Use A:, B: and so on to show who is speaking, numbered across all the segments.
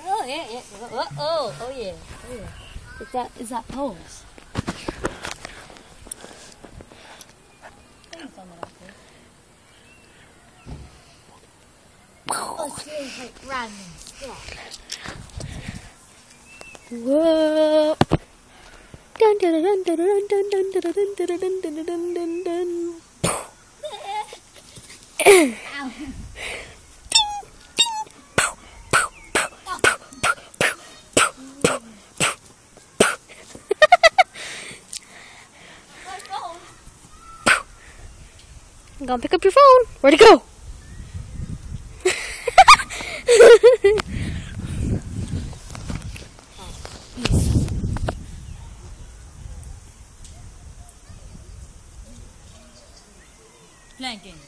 A: Oh yeah, yeah. Oh yeah. Oh yeah. Is that pose? Oh, it's really like random stuff.
B: Whoa. Dun dun dun dun dun dun dun dun dun dun dun dun dun dun.
A: Ow.
B: Go and pick up your phone. Where'd it go?
A: Flanking.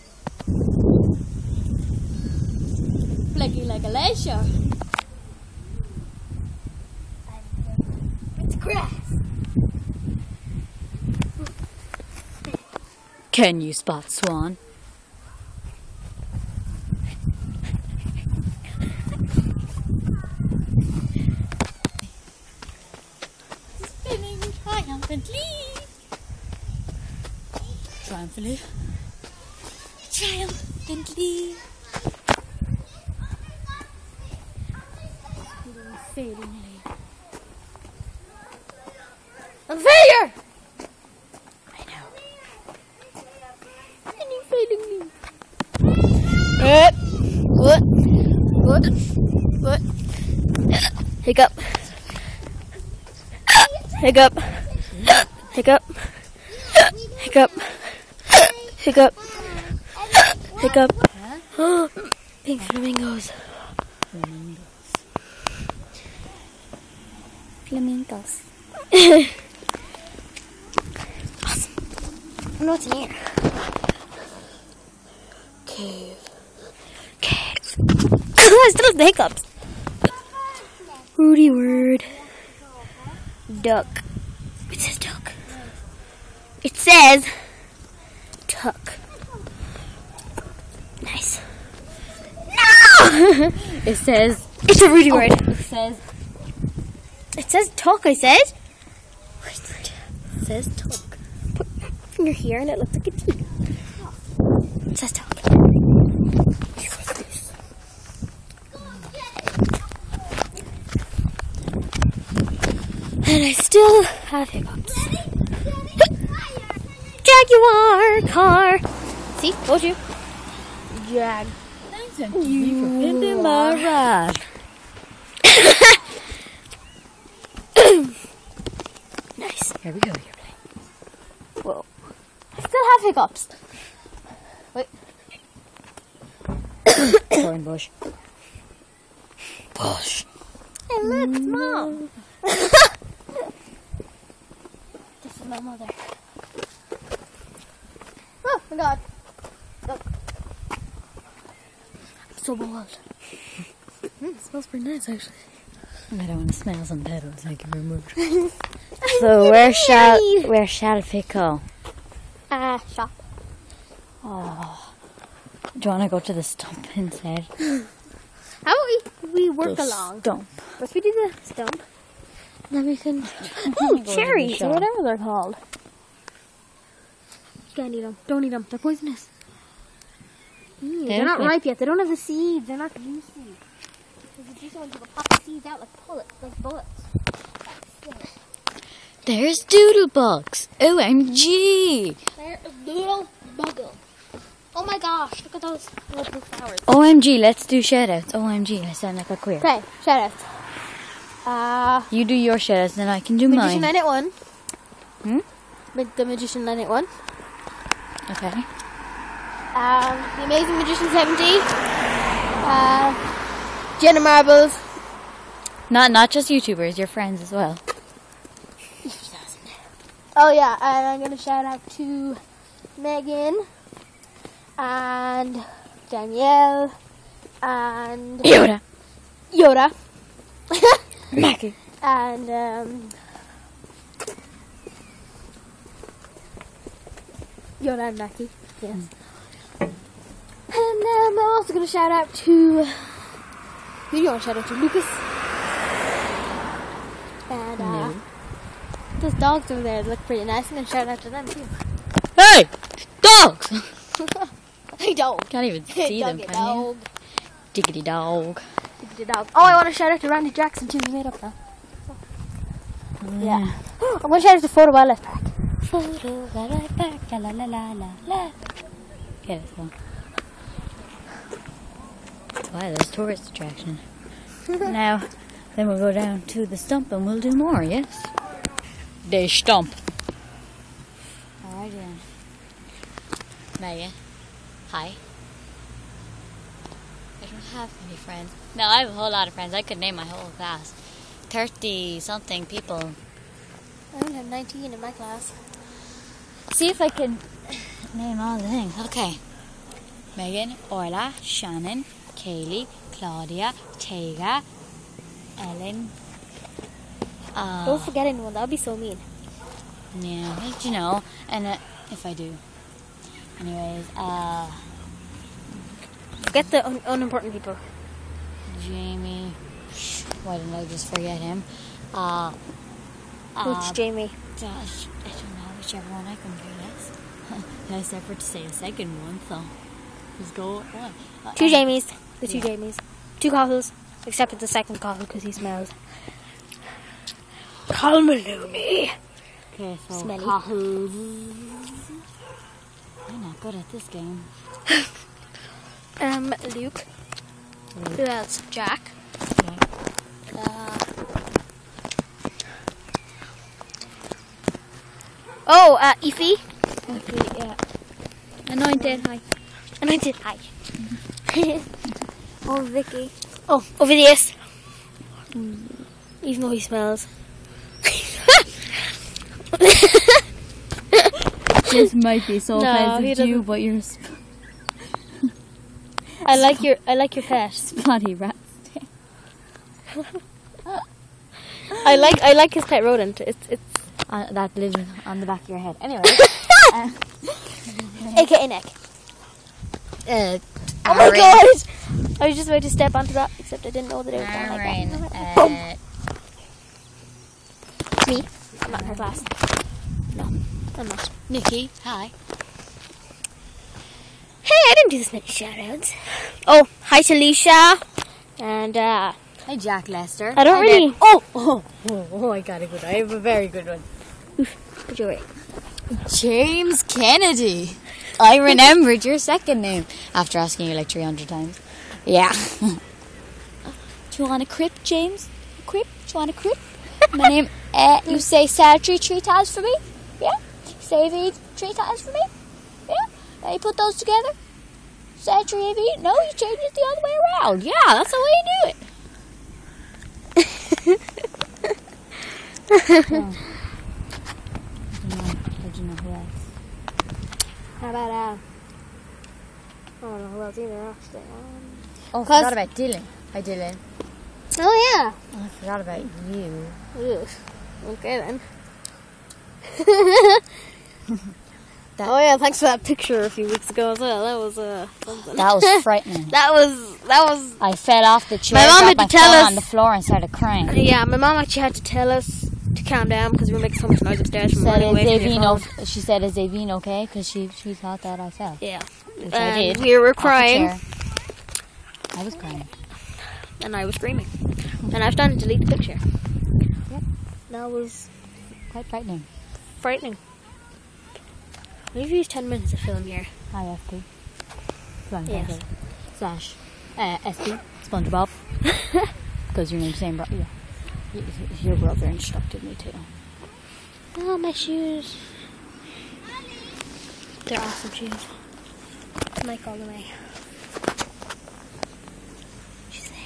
A: Flanking like a leisure. It's grass.
C: Can you spot Swan?
A: Spinning triumphantly.
C: Triumphantly.
A: Triumphantly. Fadingly.
B: A failure!
A: I know.
B: Fadingly. What? Hiccup. Hiccup. Hiccup. Hiccup. Hiccup. Hiccup.
A: Huh?
B: Pink flamingos.
A: Flamingos.
B: Awesome. I know what's in here.
A: Cave.
B: I still have the hiccups. Rudy word. Duck. It says duck. It says tuck. Nice. No!
C: It says
B: It's a Rudy word.
C: it says
B: It says tuck, I said. It says tuck. Put your finger here and it looks like a T. It says tuck. And I still have hiccups. Jaguar car. See, told you. Jag.
C: you into my ride.
B: Nice.
C: Here we go.
B: Whoa. I still have hiccups. Wait.
C: Thorn bush.
B: Hey, look, it's Mom. This is my mother. Oh my God. Look. I'm so bold. It smells pretty nice, actually.
C: I don't want to smell some petals I can remove. So where shall it go?
B: Shop.
C: Oh. Do you want to go to the stump instead?
B: How about we work
C: The
B: along?
C: Stump.
B: First we do the stump. Then we can...
C: Oh,
B: cherries,
C: shop.
B: or whatever they're called. You can't eat them. Don't eat them. They're poisonous. They're not ripe yet. They don't have the seeds. They're not juicy. Because the juicy ones will pop the seeds out like bullets.
C: There's doodlebugs. OMG.
B: They're a little buggle. Oh my gosh, look at those little blue flowers.
C: OMG, let's do shoutouts. OMG, I sound like a queer.
B: Okay, shout outs.
C: You do your shoutouts, then I can do
B: Magician
C: mine.
B: 981.
C: Hmm?
B: The Magician 981.
C: Okay.
B: The Amazing Magician 70. Jenna Marbles.
C: Not just YouTubers, your friends as well.
B: Oh yeah, and I'm gonna shout out to Megan and Danielle and Yoda.
C: Mackie.
B: And Yoda and Mackie, yes. And I'm also gonna shout out to Who do you want to shout out to? Lucas? And
C: No.
B: those dogs over there look pretty nice. I'm going to shout out to them too.
C: Hey! Dogs!
B: Hey, dog.
C: Can't even see them,
B: Doggy
C: can you?
B: dog.
C: Diggity dog.
B: Diggity dog. Oh, I want to shout out to Randy Jackson too. He made up that. Yeah. I'm going to shout out to Photo Wildlife Park.
C: Photo Wildlife Park. La la la la la la. Okay, let's go. Wow, there's tourist attraction. Now, then we'll go down to the stump and we'll do more, yes? The stump. Alright then. Megan. Hi. I don't have many friends. No, I have a whole lot of friends. I could name my whole class. 30-something people.
B: I only have 19 in my class.
C: See if I can name all the things. Okay. Megan, Orla, Shannon, Kaylee, Claudia, Tega, Ellen.
B: Don't forget anyone. That would be so mean.
C: Yeah, well, you know. And if I do. Anyways,
B: Forget the unimportant people.
C: Jamie. Why didn't I just forget him?
B: Who's Jamie?
C: Gosh, I don't know whichever one I can do this. Nice effort to say a second one, so just go with one.
B: Two Jamies. The two
C: Yeah.
B: Jamies. Two Cahools. Except for the second Cahoo because he smells. Kalmaloomy.
C: Okay, so
B: Smelly.
C: Kahoo. I'm not good at this game.
B: Luke. Who else? Jack.
C: Okay.
B: Ify.
C: Okay, yeah. Anointed, hi.
B: Anointed. Hi.
C: Oh, Vicky.
B: Oh, Ovidius. Even though he smells.
C: This might be so
B: No, he
C: offensive to you,
B: doesn't.
C: but you're
B: I like your pet.
C: spotty rat.
B: I like his pet rodent. It's
C: That lives on the back of your head. Anyway.
B: AKA neck.
C: Oh
B: Oh my god! I was just about to step onto that, except I didn't know that it was down like
C: Aaron,
B: that. Boom. Me? I'm not in her class. No, I'm not.
C: Nikki, hi.
B: Hey, I didn't do this many shoutouts. Oh, hi to Alicia. And
C: Hi, Jack Lester.
B: I don't
C: Hi,
B: really.
C: Ben. Oh, I got a good one. I have a very good one.
B: Put your way.
C: James Kennedy. I remembered your second name after asking you like 300 times. Yeah. Do you want a crip, James? Crip? Do you want a crip? My name, you say Swantry 3 times for me? Yeah? Say AV 3 times for me? Yeah? Now you put those together? Swantry AV? No, you change it the other way around. Yeah, that's the way you do it. I don't know who else.
B: How about, I don't know who else either, actually.
C: Oh, I forgot about Dylan. Hi, Dylan.
B: Oh, yeah.
C: Oh, I forgot about you.
B: Ugh. Okay, then. Oh, yeah, thanks for that picture a few weeks ago as well. That was, something.
C: That was frightening.
B: That was...
C: I fell off the chair,
B: My mom had
C: dropped
B: to
C: my
B: tell
C: phone
B: us-
C: on the floor and started crying.
B: Yeah, my mom actually had to tell us to calm down because we were making so much noise upstairs from
C: Said,
B: running away from your
C: Zavine
B: phone.
C: she said, is Zavine okay? Because she thought that I fell.
B: Yeah.
C: Which I did.
B: We were
C: off the
B: crying.
C: chair. I was crying.
B: And I was screaming. And I was trying to delete the picture.
C: Yep.
B: That was
C: Quite frightening.
B: frightening. We've used 10 minutes of film here.
C: Hi, FP. Come on,
B: Yes.
C: Slash SP. SpongeBob. Because your name's same, yeah. Your brother instructed me to.
B: Oh, my shoes. They're awesome shoes. Mike all the way. She's there.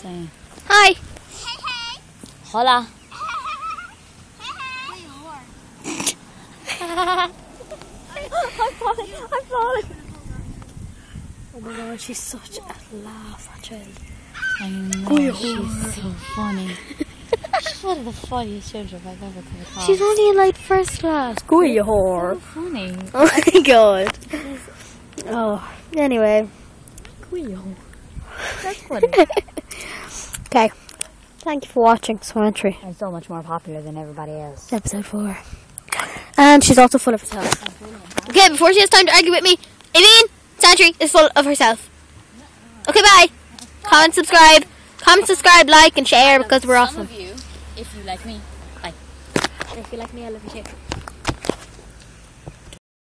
C: Saying,
B: Hi.
C: hola.
B: I'm falling. Oh my god, she's such a laugh, that child.
C: I know, she's so funny. She's one of the funniest children I've ever come across.
B: She's only in like first class. Go you whore.
C: so funny.
B: Oh my god. Oh, anyway.
C: That's funny.
B: Okay. Thank you for watching Swantry.
C: I'm so much more popular than everybody else.
B: Episode 4. And she's also full of herself. Okay, before she has time to argue with me, Aileen, Swantry is full of herself. Okay, bye. Comment, subscribe, like, and share because we're awesome.
C: Some of you, if you like me, bye.
B: If you like me, I love you too.